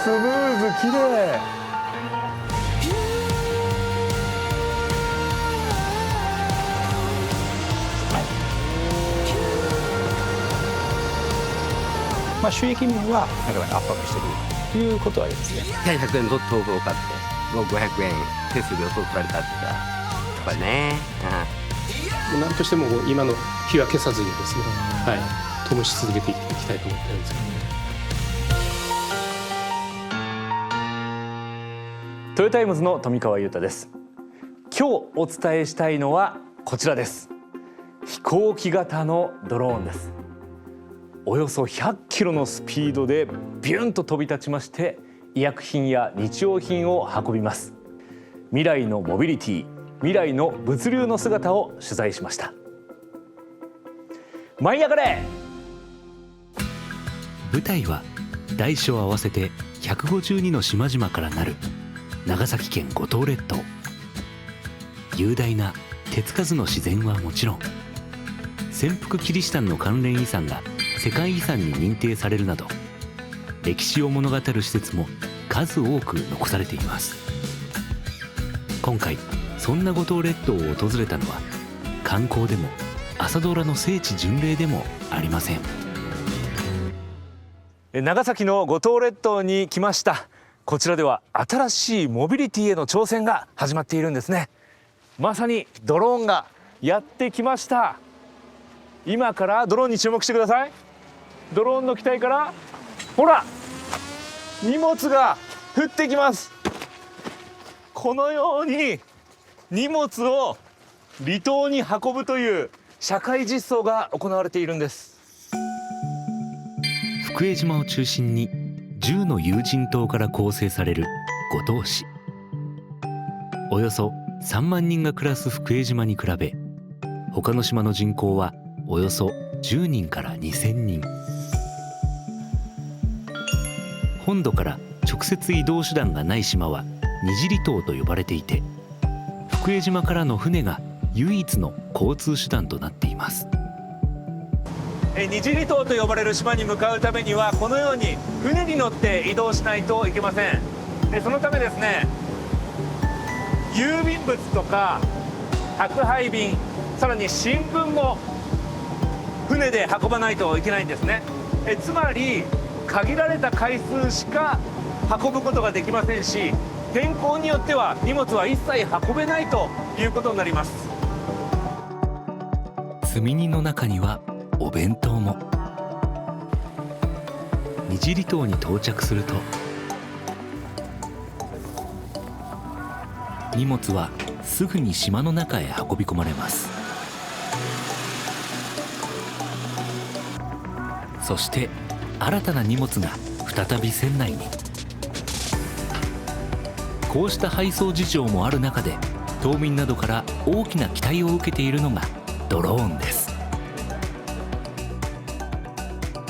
スムーズ、綺麗。収益面はなかなか圧迫してくるということはありますね。100円と豆腐を買ってもう500円手数料取られたってやっぱりね、何としても今の火は消さずにですね、灯し続けていきたいと思ってるんですけどね。トヨタイムズの富川裕太です。今日お伝えしたいのはこちらです。飛行機型のドローンです。およそ100キロのスピードでビュンと飛び立ちまして、医薬品や日用品を運びます。未来のモビリティ、未来の物流の姿を取材しました。舞い上がれ。舞台は大小合わせて152の島々からなる長崎県五島列島。雄大な手つかずの自然はもちろん、潜伏キリシタンの関連遺産が世界遺産に認定されるなど、歴史を物語る施設も数多く残されています。今回そんな五島列島を訪れたのは、観光でも朝ドラの聖地巡礼でもありません。長崎の五島列島に来ました。こちらでは新しいモビリティへの挑戦が始まっているんですね。まさにドローンがやってきました。今からドローンに注目してください。ドローンの機体からほら、荷物が降ってきます。このように荷物を離島に運ぶという社会実装が行われているんです。福江島を中心に10の有人島から構成される五島市。およそ3万人が暮らす福江島に比べ、他の島の人口はおよそ10人から2000人。本土から直接移動手段がない島は二尻島と呼ばれていて、福江島からの船が唯一の交通手段となっています。二尻島と呼ばれる島に向かうためには、このように船に乗って移動しないといけません。そのためですね、郵便物とか宅配便、さらに新聞も船で運ばないといけないんですね。つまり限られた回数しか運ぶことができませんし、天候によっては荷物は一切運べないということになります。積み荷の中にはお弁当も。二尻島に到着すると、荷物はすぐに島の中へ運び込まれます。そして新たな荷物が再び船内に。こうした配送事情もある中で、島民などから大きな期待を受けているのがドローンです。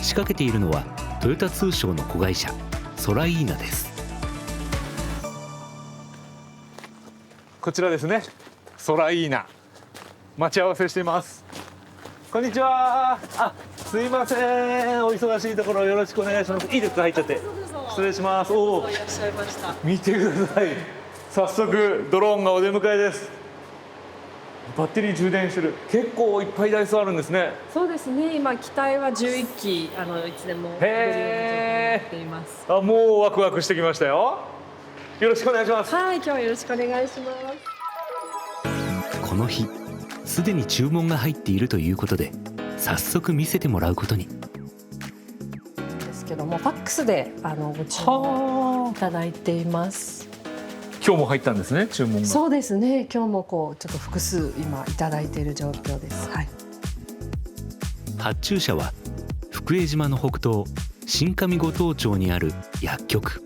仕掛けているのはトヨタ通商の子会社ソライーナです。こちらですね、ソライーナ。待ち合わせしています。こんにちは。すいません、お忙しいところよろしくお願いします。いいですか、入っちゃって。失礼します。おお、いらっしゃいました。見てください。早速ドローンがお出迎えです。バッテリー充電してる。結構いっぱい台数あるんですね。そうですね。今機体は11機いつでも出るようになっています。もうワクワクしてきましたよ。よろしくお願いします。はい、今日はよろしくお願いします。この日すでに注文が入っているということで、早速見せてもらうことに。ですけども、ファックスでご注文いただいています。今日も入ったんですね、注文が。そうですね。今日もちょっと複数今いただいている状況です。はい。発注者は福江島の北東新上五島町にある薬局。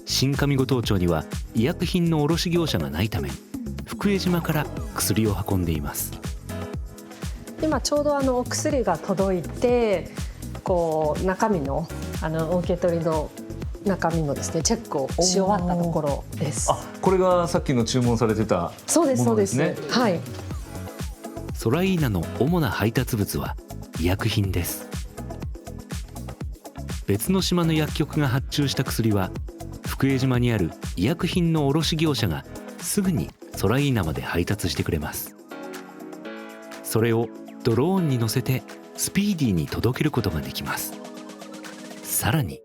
新上五島町には医薬品の卸業者がないため、福江島から薬を運んでいます。今ちょうどお薬が届いて、中身のお受け取りの中身のですね、チェックをし終わったところです。これがさっきの注文されてたものですね。そうです。はい。ソライーナの主な配達物は医薬品です。別の島の薬局が発注した薬は福江島にある医薬品の卸業者がすぐにソライーナまで配達してくれます。それをドローンに乗せてスピーディーに届けることができます。さらに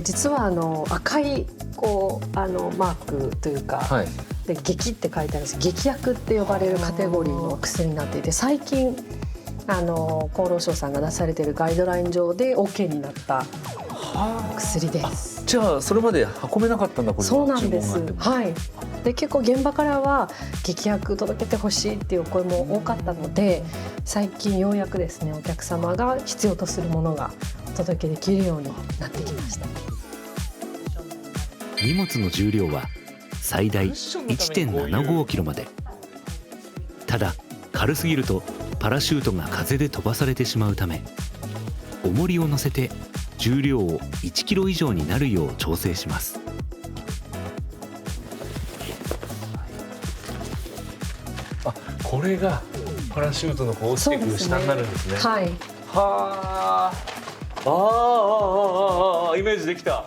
実は赤いマークというか、はい。で劇って書いてあるんです。劇薬って呼ばれるカテゴリーの薬になっていて、最近厚労省さんが出されているガイドライン上で OK になった薬です。じゃあそれまで運べなかったんだこれは。そうなんです注文があっても。はい。で結構現場からは劇薬届けてほしいっていう声も多かったので、最近ようやくですねお客様が必要とするものがお届けできるようになってきました。荷物の重量は最大 1.75 キロまで。ただ軽すぎるとパラシュートが風で飛ばされてしまうため、重りを乗せて重量を1キロ以上になるよう調整します。これがパラシュートのこう落ちてくる下になるんですね。はい。はあ、イメージできた。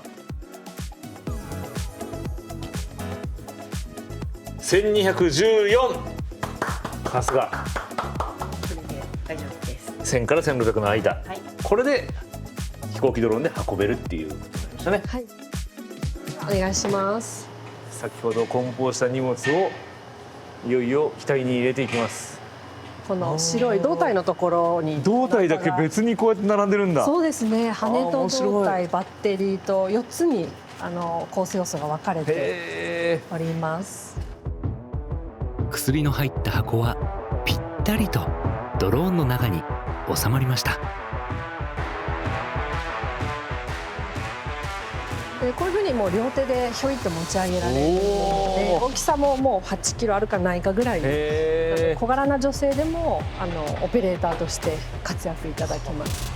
1214。さすが。大丈夫です。 1000から1600の間、はい、これで飛行機ドローンで運べるっていうことになりましたね。はい。お願いします。先ほど梱包した荷物をいよいよ機体に入れていきます。この白い胴体のところに胴体だけ別にこうやって並んでるんだ。そうですね。羽と面白い胴体、バッテリーと4つに構成要素が分かれてへおります。薬の入った箱はぴったりとドローンの中に収まりました。でこういうふうにもう両手でひょいと持ち上げられるので、大きさももう8キロあるかないかぐらいの小柄な女性でもオペレーターとして活躍いただきます。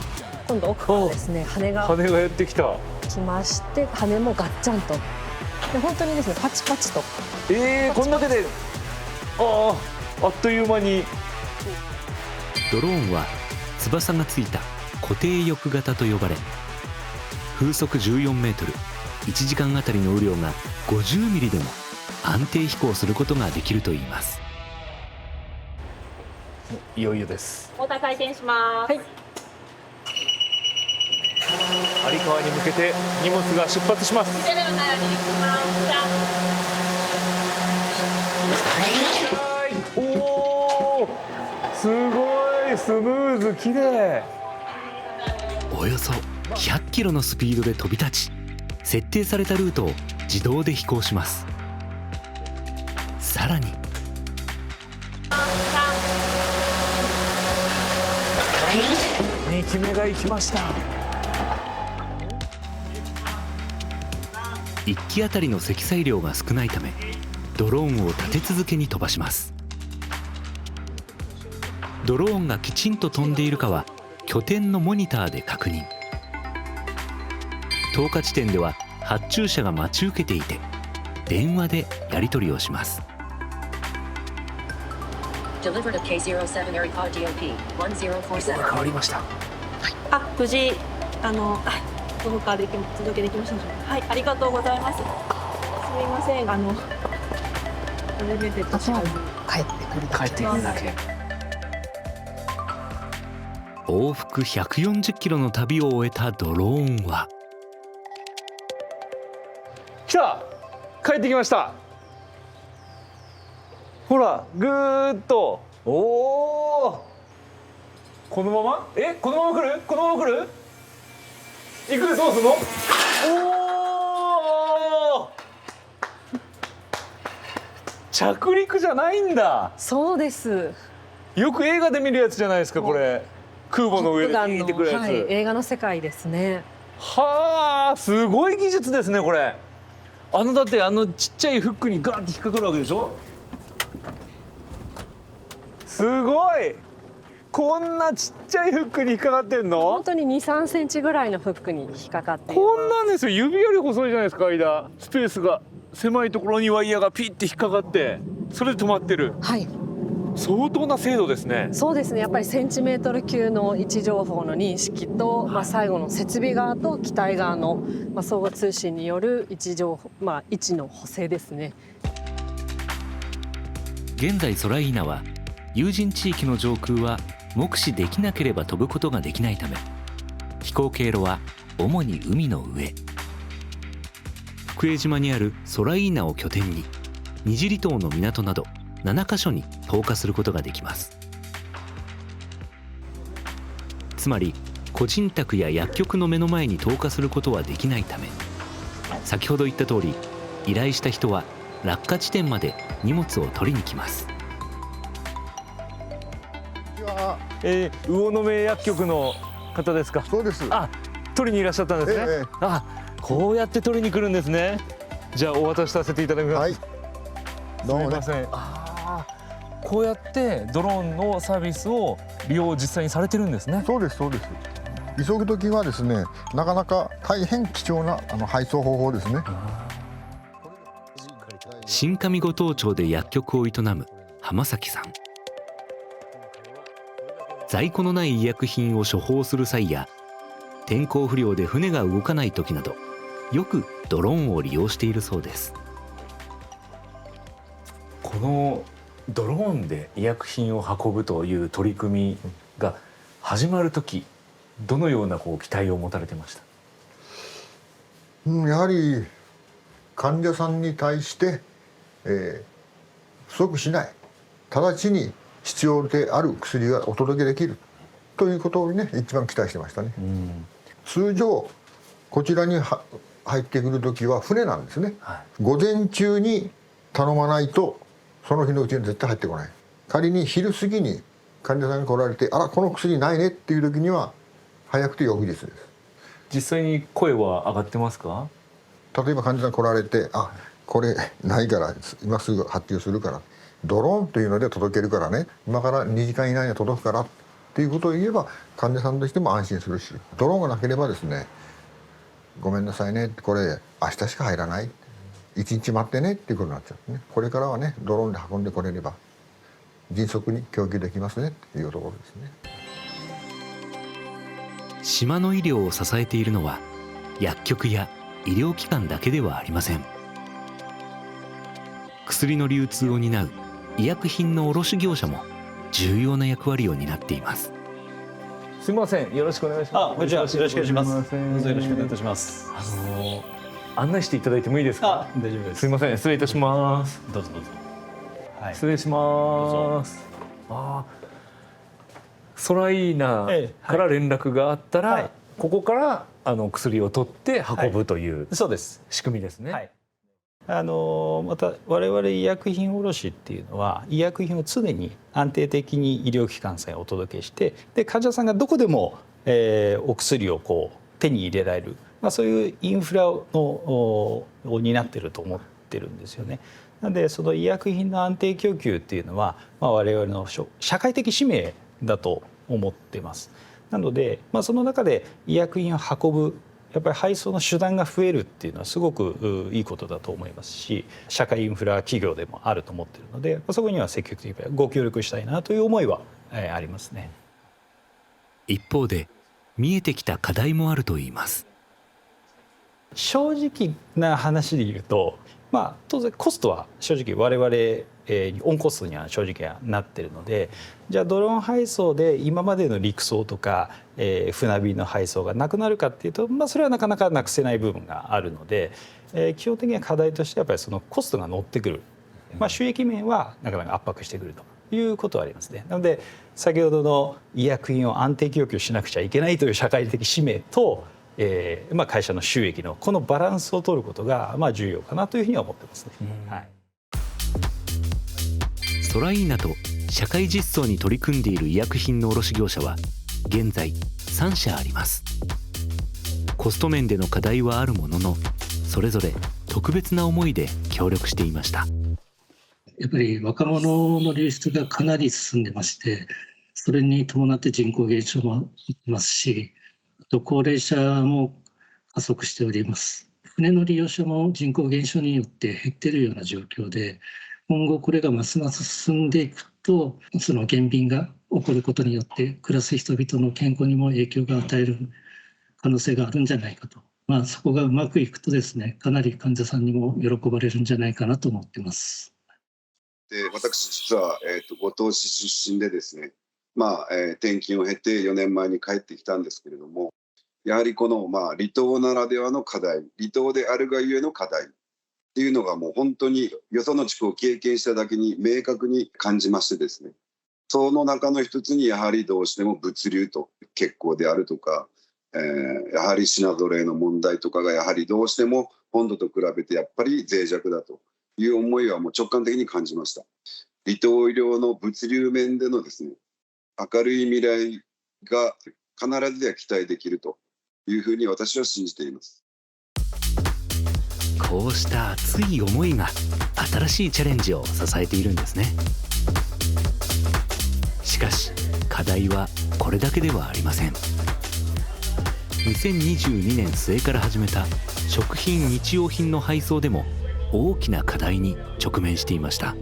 今度奥からですね羽が羽がやってきた。来まして、羽もガッチャンとで本当にですねパチパチとこんだけであっという間に。ドローンは翼がついた固定翼型と呼ばれ、風速14メートル、1時間あたりの雨量が50ミリでも安定飛行することができるといいます。いよいよです。モーター回転します。はい。有川に向けて荷物が出発します。見てるようなように行きます。じゃあおお、すごいスムーズ、綺麗。およそ100キロのスピードで飛び立ち、設定されたルートを自動で飛行します。さらに2機目が行きました。1機あたりの積載量が少ないため、ドローンを立て続けに飛ばします。ドローンがきちんと飛んでいるかは拠点のモニターで確認。投下地点では発注者が待ち受けていて、電話でやり取りをします。Delivered at K07 AirPod DOP 1047. 変わりました。無事どこかで届けできました。はい、ありがとうございます。すみません、初めてとしか帰ってくるだけ。帰ってくるだけ。往復140キロの旅を終えたドローンは、来た、帰ってきました。ほら、ぐーっと。おお。このまま？このまま来る？このまま来る？行く？どうすんの？おお。着陸じゃないんだ。そうです。よく映画で見るやつじゃないですか、これ。空母の上で行ってくるやつ。はい、映画の世界ですね。はあ、すごい技術ですね、これ。だってちっちゃいフックにガーッて引っかかるわけでしょ。すごい。こんなちっちゃいフックに引っかかってんの？本当に2、3センチぐらいのフックに引っかかっています。こんなんですよ。指より細いじゃないですか。間スペースが狭いところにワイヤーがピッて引っかかって、それで止まってる。はい。相当な精度ですね。そうですね、やっぱりセンチメートル級の位置情報の認識と、最後の設備側と機体側の、相互通信による位置情報、位置の補正ですね。現在ソライーナは有人地域の上空は目視できなければ飛ぶことができないため、飛行経路は主に海の上。福江島にあるソライーナを拠点に二次離島の港など7カ所に投下することができます。つまり個人宅や薬局の目の前に投下することはできないため、先ほど言った通り依頼した人は落下地点まで荷物を取りに来ます。魚の目薬局の方ですか？そうです。あ、取りにいらっしゃったんですね。あ、こうやって取りに来るんですね。じゃあお渡しさせていただきます。はい。どうもね。すみません。こうやってドローンのサービスを利用実際にされてるんですね。そうですそうです。急ぐ時はですね、なかなか大変貴重な配送方法ですね。新上五島町で薬局を営む浜崎さん。在庫のない医薬品を処方する際や天候不良で船が動かない時など、よくドローンを利用しているそうです。このドローンで医薬品を運ぶという取り組みが始まる時、どのような期待を持たれてました？やはり患者さんに対して、不足しない、直ちに必要である薬がお届けできるということをね、一番期待してましたね。通常こちらに入ってくる時は船なんですね。午前中に頼まないとその日のうちに絶対入ってこない。仮に昼過ぎに患者さんが来られて、この薬ないねっていう時には早くて翌日です。実際に声は上がってますか？例えば患者さん来られて、これないから今すぐ発注するから、ドローンというので届けるからね、今から2時間以内に届くからっていうことを言えば患者さんとしても安心するし、ドローンがなければですね、ごめんなさいね、これ明日しか入らない、1日待ってねっていうことになっちゃうね。これからはね、ドローンで運んでこれれば迅速に供給できますねっていうところですね。島の医療を支えているのは薬局や医療機関だけではありません。薬の流通を担う医薬品の卸業者も重要な役割を担っています。すみません、よろしくお願いします。こんにちは、よろしくお願いします。どうぞよろしくお願いいたします。案内していただいてもいいですか？大丈夫です。すみません、失礼いたします。どうぞどうぞ。失礼します。ソライーナから連絡があったら、ここから薬を取って運ぶというそうです仕組みですね。また我々医薬品卸っていうのは医薬品を常に安定的に医療機関さんへお届けして、で患者さんがどこでも、お薬を手に入れられる、そういうインフラを担っていると思ってるんですよね。なのでその医薬品の安定供給っていうのは、我々の社会的使命だと思ってます。なので、その中で医薬品を運ぶやっぱり配送の手段が増えるっていうのはすごくいいことだと思いますし、社会インフラ企業でもあると思っているので、そこには積極的にご協力したいなという思いはありますね。一方で見えてきた課題もあるといいます。正直な話で言うと、当然コストは正直我々オンコストには正直はなってるので、じゃあドローン配送で今までの陸送とか、船便の配送がなくなるかっていうと、それはなかなかなくせない部分があるので、基本的には課題としてやっぱりそのコストが乗ってくる、収益面はなかなか圧迫してくるということはありますね。なので先ほどの医薬品を安定供給しなくちゃいけないという社会的使命と、会社の収益のこのバランスを取ることが重要かなというふうには思ってますね。ソライーナと社会実装に取り組んでいる医薬品の卸業者は現在3社あります。コスト面での課題はあるものの、それぞれ特別な思いで協力していました。やっぱり若者の流出がかなり進んでまして、それに伴って人口減少もいますし、あと高齢者も加速しております。船の利用者も人口減少によって減っているような状況で、今後これがますます進んでいくとその減便が起こることによって暮らす人々の健康にも影響が与える可能性があるんじゃないかと、そこがうまくいくとですね、かなり患者さんにも喜ばれるんじゃないかなと思ってます。で、私実は、五島市出身でですね、転勤を経て4年前に帰ってきたんですけれども、やはりこの、離島ならではの課題、離島であるがゆえの課題っていうのがもう本当によその地区を経験しただけに明確に感じましてですね、その中の一つにやはりどうしても物流と欠航であるとか、やはり品揃えの問題とかがやはりどうしても本土と比べてやっぱり脆弱だという思いはもう直感的に感じました。離島医療の物流面でのですね、明るい未来が必ずや期待できるというふうに私は信じています。こうした熱い思いが新しいチャレンジを支えているんですね。しかし課題はこれだけではありません。2022年末から始めた食品日用品の配送でも大きな課題に直面していました。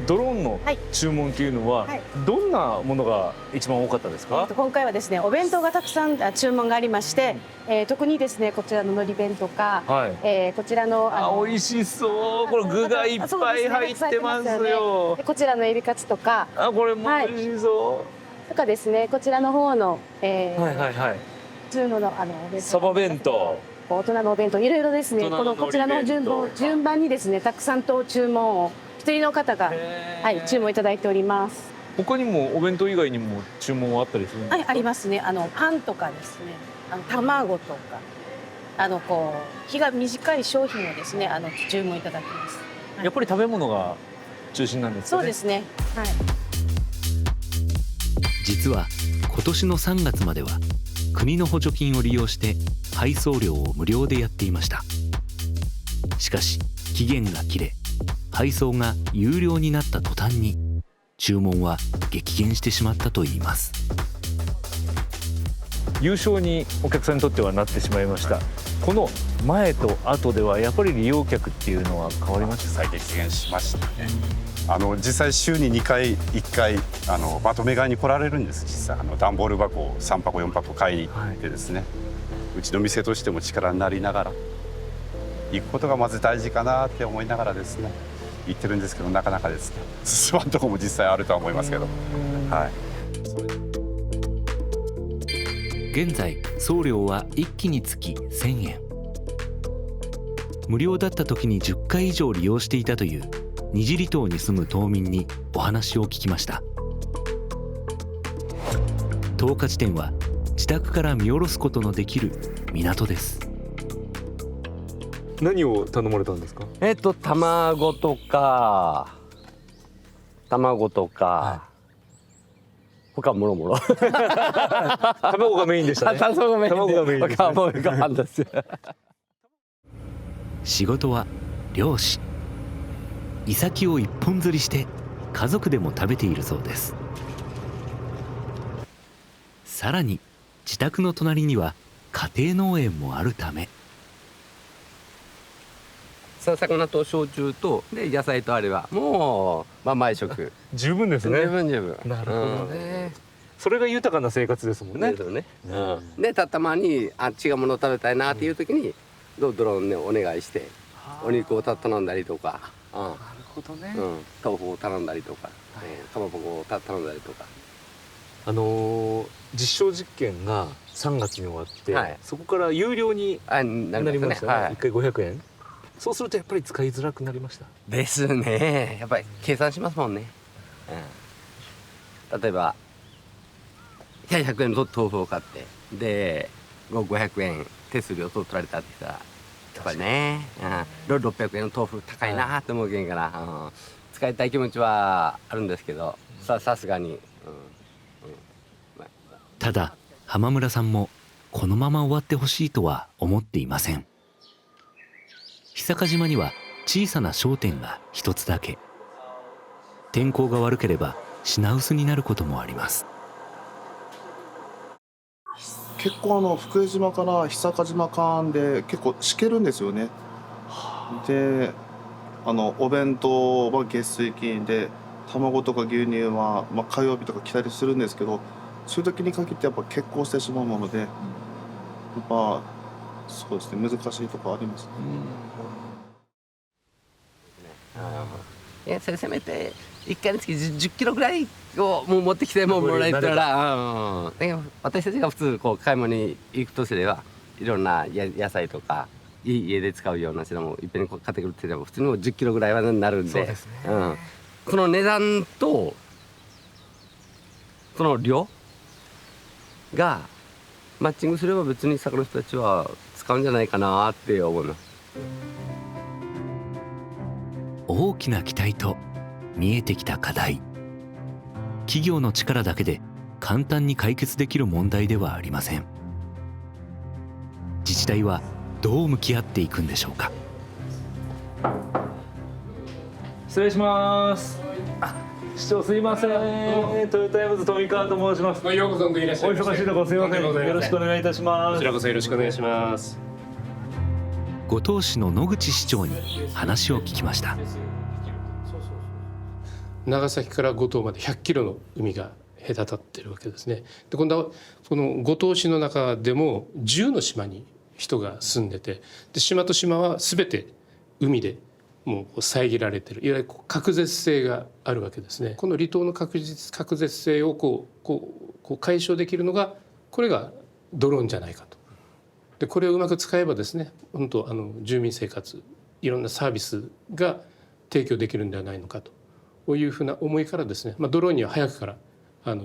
ドローンの注文というのはどんなものが一番多かったですか？今回はですね、お弁当がたくさん注文がありまして、特にですねこちらの海苔弁とか、こちらの美味しそう。これ具がいっぱい入ってますよ。こちらのエビカツとか、これも美味しそう。とかですね、こちらの方の普通のサバ弁当、大人のお弁当、いろいろですね、こちらの順番にですねたくさんと注文を一人の方が注文いただいております。他にもお弁当以外にも注文はあったりするんですか？ありますね。パンとかですね、卵とか、日が短い商品をですね注文いただきます。やっぱり食べ物が中心なんですかね？そうですね。実は今年の3月までは国の補助金を利用して配送料を無料でやっていました。しかし期限が切れ、配送が有料になった途端に注文は激減してしまったといいます。優勝にお客さんにとってはなってしまいました。この前と後ではやっぱり利用客っていうのは変わりました？最激減しましたね。実際週に2回1回まとめ買いに来られるんです。実際段ボール箱を3箱4箱買いに行ってですね、うちの店としても力になりながら行くことがまず大事かなって思いながらですね行ってるんですけど、なかなかですね進まんとこも実際あるとは思いますけど、現在送料は1機につき1000円。無料だった時に10回以上利用していたという二次離島に住む島民にお話を聞きました。十日地点は自宅から見下ろすことのできる港です。何を頼まれたんですか？卵とか他もろもろ卵がメインでしたね。卵がメインです。仕事は漁師。イサキを一本釣りして家族でも食べているそうです。さらに自宅の隣には家庭農園もあるため、魚と焼酎とで野菜とあればもう毎食十分ですね。十分。なるほどね。それが豊かな生活ですもんね。でたまに違うものを食べたいなっていう時にドローンねお願いしてお肉を頼んだりとか、なるほどね。豆腐を頼んだりとか、かまぼこを頼んだりとか。実証実験が3月に終わって、そこから有料になりましたね。1回500円。そうするとやっぱり使いづらくなりましたですね。やっぱり計算しますもんね。例えば100円の豆腐を買ってで500円手数料取られたって言ったらやっぱりね、600円の豆腐高いなって思うけんから、使いたい気持ちはあるんですけどさすがに。ただ浜村さんもこのまま終わってほしいとは思っていません。久賀島には小さな商店が一つだけ。天候が悪ければ品薄になることもあります。結構福江島から久賀島間で結構しけるんですよね。でお弁当は月水金で卵とか牛乳は、火曜日とか来たりするんですけど、そういう時に限ってやっぱ欠航してしまうもので、やっぱそうですね、難しいところありますね。いや、それせめて1回につき10キロぐらいをもう持ってきてもらえたら、私たちが普通こう買い物に行くとすれば、いろんな野菜とか家で使うような品もいっぺんにこう買ってくるって言えば普通にもう10キロぐらいはなるんで、そうですね、その値段とその量がマッチングすれば別に坂の人たちは使うんじゃないかなって思います。大きな期待と見えてきた課題。企業の力だけで簡単に解決できる問題ではありません。自治体はどう向き合っていくんでしょうか。失礼します。市長すいません。トヨタイムズ富川と申します。ようこそいらっしゃいました。お忙しいところすいません。よろしくお願いいたします。こちらこそよろしくお願いします。五島市の野口市長に話を聞きました。長崎から五島まで100キロの海が隔たっているわけですね。で、今度はこの五島市の中でも10の島に人が住んでて、で島と島は全て海でもう遮られている、いわゆる隔絶性があるわけですね。この離島の隔絶性をこう解消できるのが、これがドローンじゃないかと。でこれをうまく使えばですね、本当住民生活いろんなサービスが提供できるんではないのかというふうな思いからですね、ドローンには早くから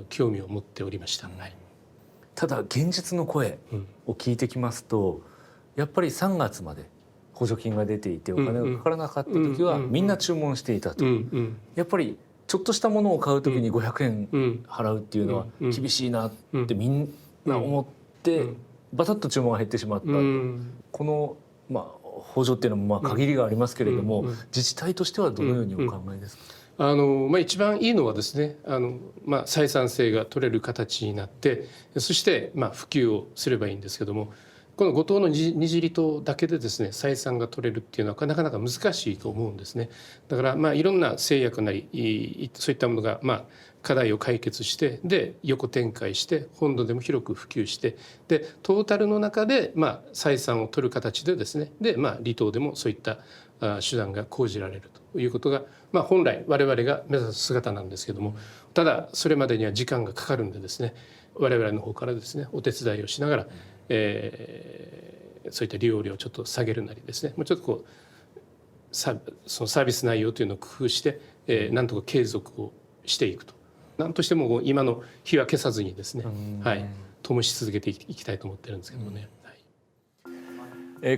興味を持っておりました。はい、ただ現実の声を聞いてきますと、やっぱり3月まで補助金が出ていてお金がかからなかった時はみんな注文していたと。やっぱりちょっとしたものを買う時に500円払うっていうのは厳しいなってみんな思ってバタッと注文が減ってしまった。この補助っていうのも限りがありますけれども、自治体としてはどのようにお考えですか。一番いいのはですね、採算性が取れる形になって、そして普及をすればいいんですけども、この五島の二次離島だけでですね採算が取れるっていうのはなかなか難しいと思うんですね。だからいろんな制約なりそういったものが課題を解決して、で横展開して本土でも広く普及して、でトータルの中で採算を取る形でですね、で離島でもそういった手段が講じられるということが、本来我々が目指す姿なんですけども、ただそれまでには時間がかかるんでですね、我々の方からですねお手伝いをしながら、そういった利用料をちょっと下げるなりですね、もうちょっとそのサービス内容というのを工夫して、なんとか継続をしていくと。なんとしても今の火は消さずにですね、灯し続けていきたいと思ってるんですけどもね。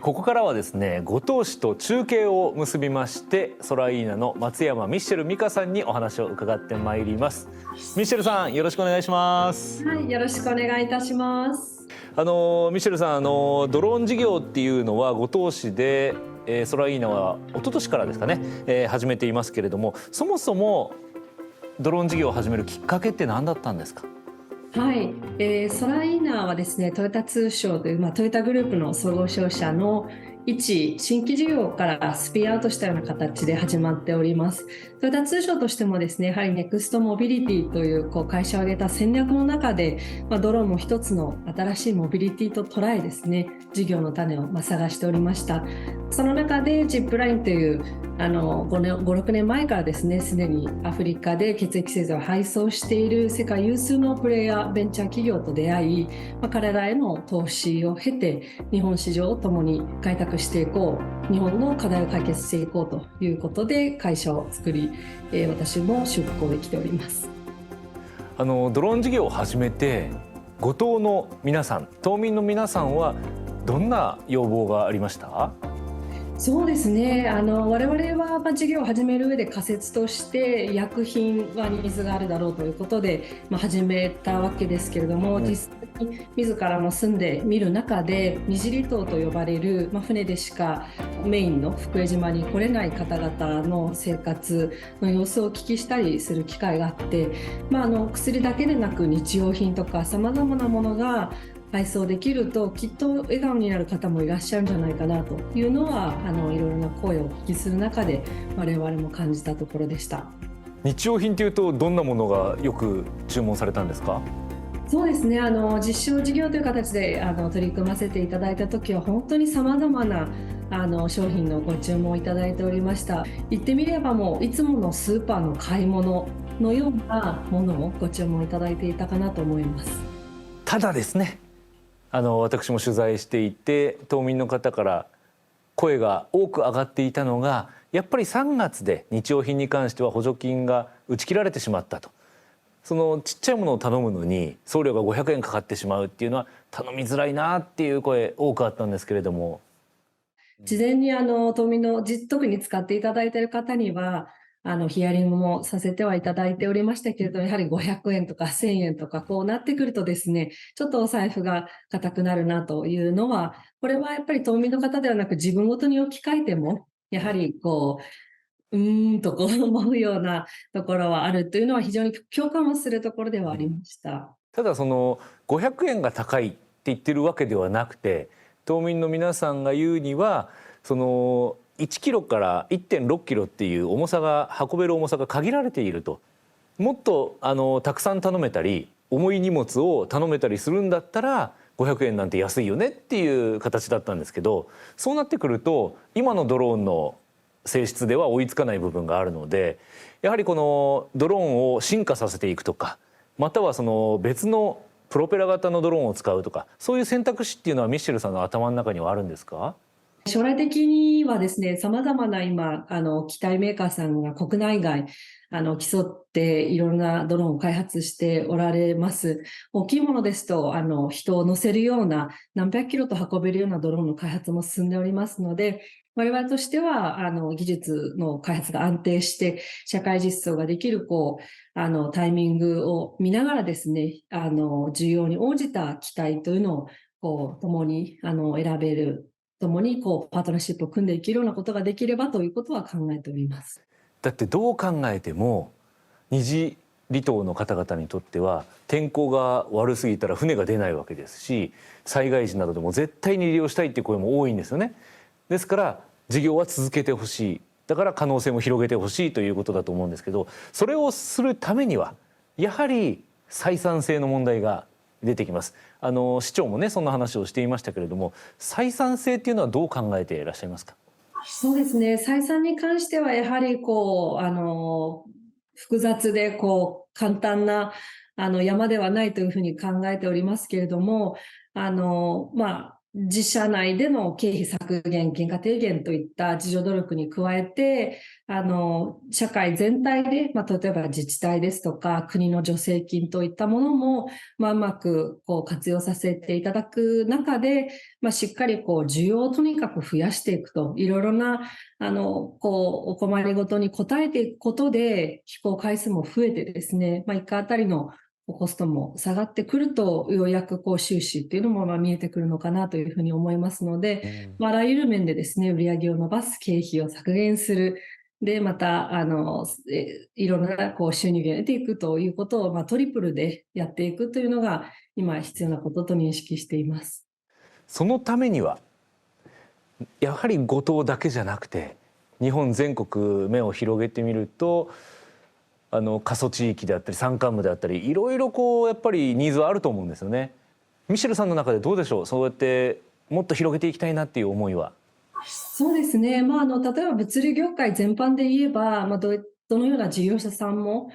ここからはですね、五島市と中継を結びまして、ソライーナの松山ミッシェル美香さんにお話を伺ってまいります。ミッシェルさん、よろしくお願いします。はい、よろしくお願いいたします。ミッシェルさん、ドローン事業っていうのは五島市で、ソライーナは一昨年からですかね、始めていますけれども、そもそもドローン事業を始めるきっかけって何だったんですか。はい、ソライーナはですね、トヨタ通商という、トヨタグループの総合商社の一新規事業からスピンアウトしたような形で始まっております。トヨタ通商としてもですね、やはりネクストモビリティという会社を挙げた戦略の中で、ドローンも一つの新しいモビリティと捉えですね、事業の種を探しておりました。その中でジップラインという5、6年前からですね、すでにアフリカで血液製剤を配送している世界有数のプレイヤーベンチャー企業と出会い、彼らへの投資を経て日本市場を共に開拓していこう、日本の課題を解決していこうということで会社を作り、私も出向できております。ドローン事業を始めて、五島の皆さん、島民の皆さんはどんな要望がありました？そうですね、我々は事業を始める上で仮説として医薬品はニーズがあるだろうということで、始めたわけですけれども、実際に自らも住んでみる中で二次離島と呼ばれる、船でしかメインの福江島に来れない方々の生活の様子をお聞きしたりする機会があって、薬だけでなく日用品とかさまざまなものが配送できるときっと笑顔になる方もいらっしゃるんじゃないかなというのはいろいろな声をお聞きする中で我々も感じたところでした。日用品というとどんなものがよく注文されたんですか？そうですね、実証事業という形で取り組ませていただいた時は本当にさまざまな商品のご注文をいただいておりました。言ってみればもういつものスーパーの買い物のようなものをご注文いただいていたかなと思います。ただですね、私も取材していて島民の方から声が多く上がっていたのが、やっぱり3月で日用品に関しては補助金が打ち切られてしまったと。そのちっちゃいものを頼むのに送料が500円かかってしまうっていうのは頼みづらいなっていう声多くあったんですけれども、事前に島民の特に使っていただいている方にはヒアリングもさせてはいただいておりましたけれど、やはり500円とか1000円とかこうなってくるとですね、ちょっとお財布が硬くなるなというのは、これはやっぱり島民の方ではなく自分ごとに置き換えてもやはりと思うようなところはあるというのは非常に共感をするところではありました。ただその500円が高いって言ってるわけではなくて、島民の皆さんが言うにはその1キロから1.6キロっていう運べる重さが限られていると。もっとたくさん頼めたり重い荷物を頼めたりするんだったら500円なんて安いよねっていう形だったんですけど、そうなってくると今のドローンの性質では追いつかない部分があるので、やはりこのドローンを進化させていくとか、またはその別のプロペラ型のドローンを使うとか、そういう選択肢っていうのはミッシェルさんの頭の中にはあるんですか？将来的にはですね、さまざまな今機体メーカーさんが国内外競っていろんなドローンを開発しておられます。大きいものですと人を乗せるような何百キロと運べるようなドローンの開発も進んでおりますので、我々としては技術の開発が安定して社会実装ができるタイミングを見ながらですね、需要に応じた機体というのを共に選べる、共にパートナーシップを組んでいけるようなことができればということは考えております。だってどう考えても二次離島の方々にとっては天候が悪すぎたら船が出ないわけですし、災害時などでも絶対に利用したいっていう声も多いんですよね。ですから事業は続けてほしい、だから可能性も広げてほしいということだと思うんですけど、それをするためにはやはり採算性の問題が出てきます。市長もねそんな話をしていましたけれども、採算性っていうのはどう考えていらっしゃいますか？そうですね、採算に関してはやはり複雑で簡単な山ではないというふうに考えておりますけれども、自社内での経費削減、原価低減といった自助努力に加えて、社会全体で、例えば自治体ですとか国の助成金といったものも、うまく活用させていただく中で、しっかり需要をとにかく増やしていくと、いろいろなお困りごとに応えていくことで飛行回数も増えてですね、1回あたりのコストも下がってくると、ようやく収支っていうのも見えてくるのかなというふうに思いますので、あらゆる面でですね、売上を伸ばす、経費を削減する、でまたいろんな収入源を得ていくということを、トリプルでやっていくというのが今必要なことと認識しています。そのためにはやはり五島だけじゃなくて日本全国目を広げてみると過疎地域であったり山間部であったり、いろいろやっぱりニーズはあると思うんですよね。ミシェルさんの中でどうでしょう、そうやってもっと広げていきたいなっていう思いは。そうですね、例えば物流業界全般で言えば、どのような事業者さんも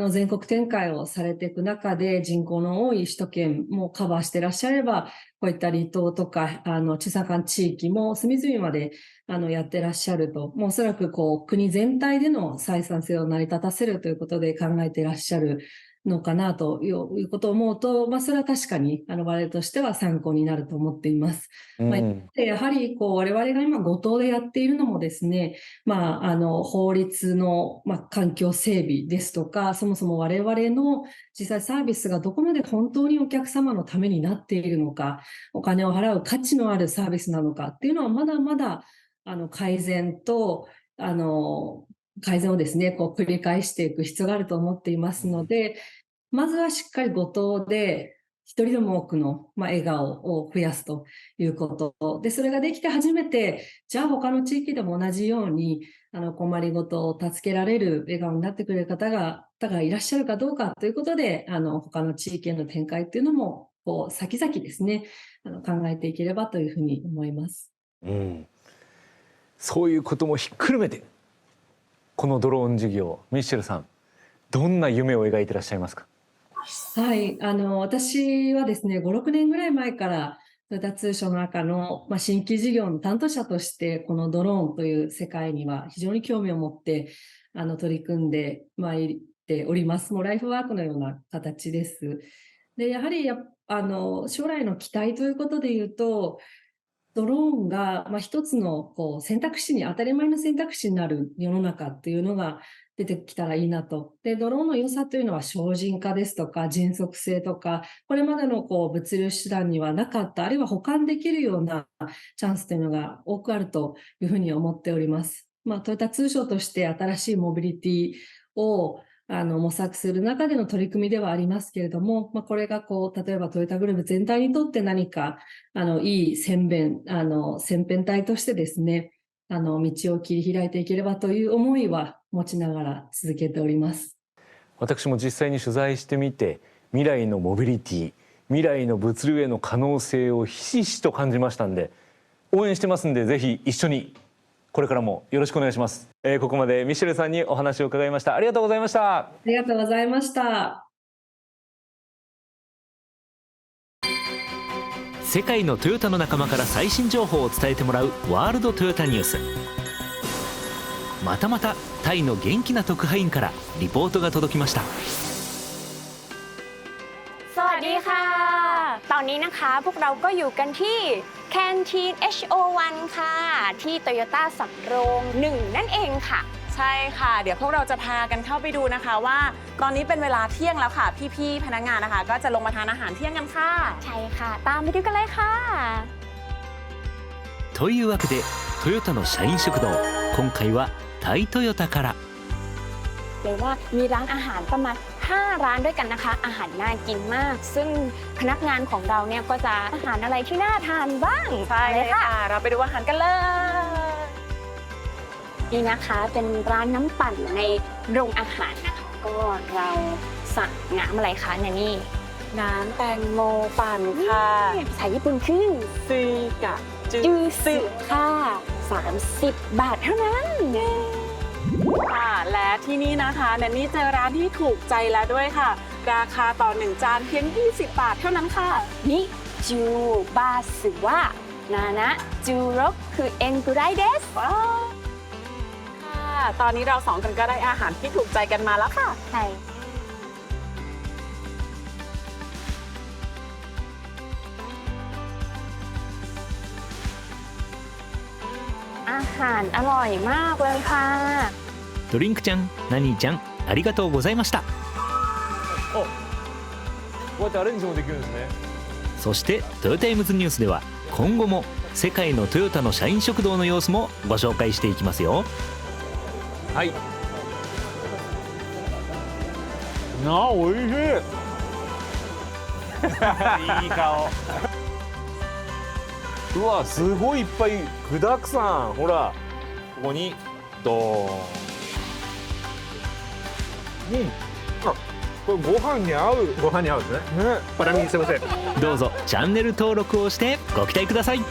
全国展開をされていく中で、人口の多い首都圏もカバーしていらっしゃれば、こういった離島とか地坂地域も隅々までやってらっしゃると、もうおそらく国全体での採算性を成り立たせるということで考えていらっしゃるのかなということを思うと、それは確かに我々としては参考になると思っています。やはり我々が今五島でやっているのもですね、法律の環境整備ですとか、そもそも我々の実際サービスがどこまで本当にお客様のためになっているのか、お金を払う価値のあるサービスなのかっていうのはまだまだ改善をですね、繰り返していく必要があると思っていますので、まずはしっかり五島で一人でも多くの、笑顔を増やすということで、それができて初めて、じゃあ他の地域でも同じように困りごとを助けられる笑顔になってくれる方がいらっしゃるかどうかということで、他の地域への展開っていうのも先々ですね、考えていければというふうに思います。そういうこともひっくるめて、このドローン事業、ミッシェルさん、どんな夢を描いていらっしゃいますか？はい、私はですね、5、6年ぐらい前からトヨタ通商の中の、新規事業の担当者として、このドローンという世界には非常に興味を持って取り組んでまいっております。もうライフワークのような形です。で、やはり将来の期待ということでいうと、ドローンが一つの選択肢に、当たり前の選択肢になる世の中っていうのが出てきたらいいなと。で、ドローンの良さというのは省人化ですとか迅速性とか、これまでの物流手段にはなかった、あるいは保管できるようなチャンスというのが多くあるというふうに思っております。トヨタ通商として新しいモビリティを模索する中での取り組みではありますけれども、これが例えばトヨタグループ全体にとって何かいい先鞭隊としてですね、道を切り開いていければという思いは持ちながら続けております。私も実際に取材してみて、未来のモビリティ、未来の物流への可能性をひしひしと感じましたんで、応援してますんで、ぜひ一緒にこれからもよろしくお願いします。ここまでミシェルさんにお話を伺いました。ありがとうございました。ありがとうございました。世界のトヨタの仲間から最新情報を伝えてもらうワールドトヨタニュース。またまたタイの元気な特派員からリポートが届きました。สวัสดีค่ะตอนนี้นะคะพวกเราก็อยู่กันที่ Canteen HO1 ค่ะที่ Toyota สำโรง1นั่นเองค่ะใช่ค่ะเดี๋ยวพวกเราจะพากันเข้าไปดูนะคะว่าตอนนี้เป็นเวลาเที่ยงแล้วค่ะพี่ๆพนักงานนะคะก็จะลงมาทานอาหารเที่ยงกันค่ะใช่ค่ะตามไปดูกันเลยค่ะというわけでトヨタの社員食堂、今回はタイトヨタからเลยว่ามีร้านอาหารประมาณ5ร้านด้วยกันนะคะอาหารน่ากินมากซึ่งพนักงานของเราเนี่ยก็จะอาหารอะไรที่น่าทานบ้างใช่เลยค่ะเราไปดูอาหารกันเลยนี่นะคะเป็นร้านน้ำปั่นในโรงอาหารนะคะก็เราสั่งน้ำอะไรคะเนี่ยนี่น้ำแตงโมปั่นค่ะภาษาญี่ปุ่นคือซึกะจูซึค่ะ30 บาทเท่านั้นค่ะและที่นี่นะคะแนนนี่เจอร้านที่ถูกใจแล้วด้วยค่ะราคาต่อ1จานเพียง20 บาทเท่านั้นค่ะนี่จูบาสึวะนานะจูรกคือเอ็นกุไรเดสค่ะตอนนี้เรา2คนก็ได้อาหารที่ถูกใจกันมาแล้วค่ะใช่อาหารอร่อยมากเลยค่ะドリンクちゃん、ナニーちゃん、ありがとうございました。こうやってアレンジもできるんですね。そしてトヨタイムズニュースでは今後も世界のトヨタの社員食堂の様子もご紹介していきますよ。はい。おいしい。いい顔。うわ、すごいいっぱい具だくさん。ほら、ここにドーン。これご飯に合う。ご飯に合うんですね。これすいません。どうぞチャンネル登録をしてご期待ください。